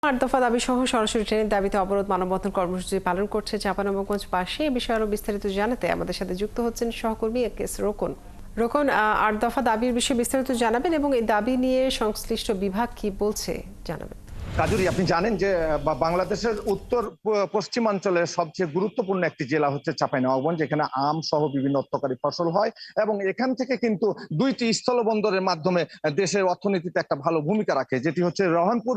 ৮ দফা দাবি সহ সরাসরি ট্রেনের দাবিতে অবরোধ মানববন্ধন কর্মসূচি পালন করছে চাঁপাইনবাবগঞ্জ পাশে। এ বিষয়ে আরো বিস্তারিত জানাতে আমাদের সাথে যুক্ত হচ্ছেন সহকর্মী একেএস রোকন। রোকন, ৮ দফা দাবির বিষয়ে বিস্তারিত জানাবেন এবং এই দাবি নিয়ে সংশ্লিষ্ট বিভাগ কি বলছে জানাবেন। কাজুরি, আপনি জানেন যে বাংলাদেশের উত্তর পশ্চিমাঞ্চলের সবচেয়ে গুরুত্বপূর্ণ একটি জেলা হচ্ছে চাঁপাইনবাবগঞ্জ, যেখানে আম সহ বিভিন্ন অর্থকরী ফসল হয় এবং এখান থেকে কিন্তু দুইটি স্থলবন্দরের মাধ্যমে দেশের অর্থনীতিতে একটা ভালো ভূমিকা রাখে, যেটি হচ্ছে রহনপুর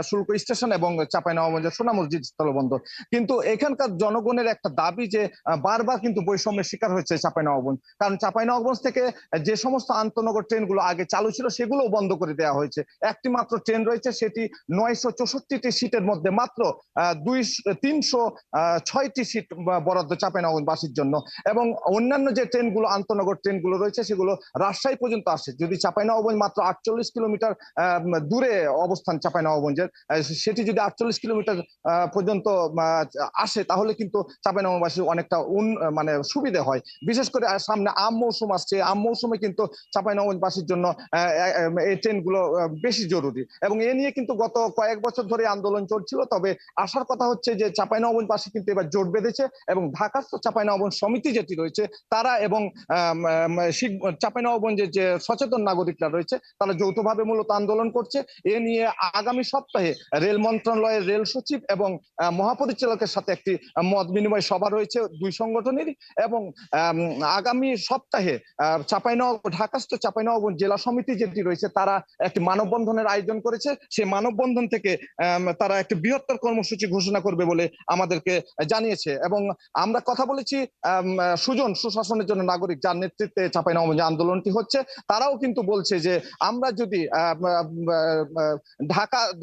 শুল্ক স্টেশন এবং চাঁপাইনবাবগঞ্জের সোনা মসজিদ স্থলবন্দর। কিন্তু এখানকার জনগণের একটা দাবি যে বারবার কিন্তু বৈষম্যের শিকার হয়েছে চাঁপাইনবাবগঞ্জ, কারণ চাঁপাইনবাবগঞ্জ থেকে যে সমস্ত আন্তনগর ট্রেনগুলো আগে চালু ছিল সেগুলো বন্ধ করে দেওয়া হয়েছে। একটি মাত্র ট্রেন রয়েছে, সেটি 964টি সিটের মধ্যে মাত্র 306টি সিট বরাদ্দ চাঁপাইনবাবগঞ্জবাসীর জন্য। এবং অন্যান্য যে ট্রেনগুলো আন্তনগর ট্রেনগুলো রয়েছে সেগুলো রাজশাহী পর্যন্ত আসে। যদি চাঁপাইনবাবগঞ্জ মাত্র 48 কিলোমিটার দূরে অবস্থান চাঁপাইনবাবগঞ্জের, সেটি যদি 48 কিলোমিটার পর্যন্ত আসে তাহলে কিন্তু চাঁপাইনবাবগঞ্জবাসীর অনেকটা মানে সুবিধা হয়। বিশেষ করে সামনে আম মৌসুম আসছে, আম মৌসুমে কিন্তু চাঁপাইনবাবগঞ্জবাসীর জন্য এই ট্রেনগুলো বেশি জরুরি। এবং এ নিয়ে কিন্তু গত কয়েক বছর ধরে আন্দোলন চলছিল, তবে আসার কথা হচ্ছে যে চাঁপাইনবাবগঞ্জবাসী কিন্তু এবার জোট বেঁধেছে এবং ঢাকাস্থ চাঁপাইনবাবগঞ্জ সমিতি যেটি রয়েছে তারা এবং চাঁপাইনবাবগঞ্জের যে সচেতন নাগরিকরা রয়েছে তারা যৌথভাবে মূলত আন্দোলন করছে। এ নিয়ে আগামী সপ্তাহে রেল মন্ত্রণালয়ের রেল সচিব এবং মহাপরিচালকের সাথে একটি মত বিনিময় সভা রয়েছে দুই সংগঠনেরই। এবং আগামী সপ্তাহে ঢাকাস্থ চাঁপাইনবাবগঞ্জ জেলা সমিতি যেটি রয়েছে তারা একটি মানববন্ধনের আয়োজন করেছে। সেই মানববন্ধন থেকে তারা একটি বৃহত্তর কর্মসূচি ঘোষণা করবে বলে আমাদেরকে জানিয়েছে। এবং আমরা কথা বলেছি সুশাসনের জন্য নাগরিক, যার নেতৃত্বে চাঁপাইনবাবগঞ্জ আন্দোলনটি হচ্ছে, তারাও কিন্তু বলছে যে আমরা যদি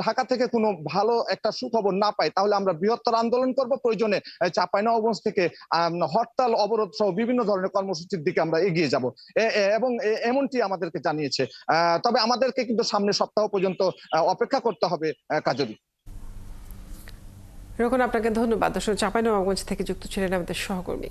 ঢাকা থেকে কোনো ভালো একটা সুখবর না পাই তাহলে আমরা বৃহত্তর আন্দোলন করব। প্রয়োজনে চাঁপাইনবাবগঞ্জ থেকে হরতাল, অবরোধ সহ বিভিন্ন ধরনের কর্মসূচির দিকে আমরা এগিয়ে যাব এবং এমনটি আমাদেরকে জানিয়েছে। তবে আমাদেরকে কিন্তু সামনের সপ্তাহ পর্যন্ত অপেক্ষা করতে হবে। কাজরি, রোকন, আপনাকে ধন্যবাদ। দর্শক, চাঁপাইনবাবগঞ্জ থেকে যুক্ত ছিলেন আমাদের সহকর্মী।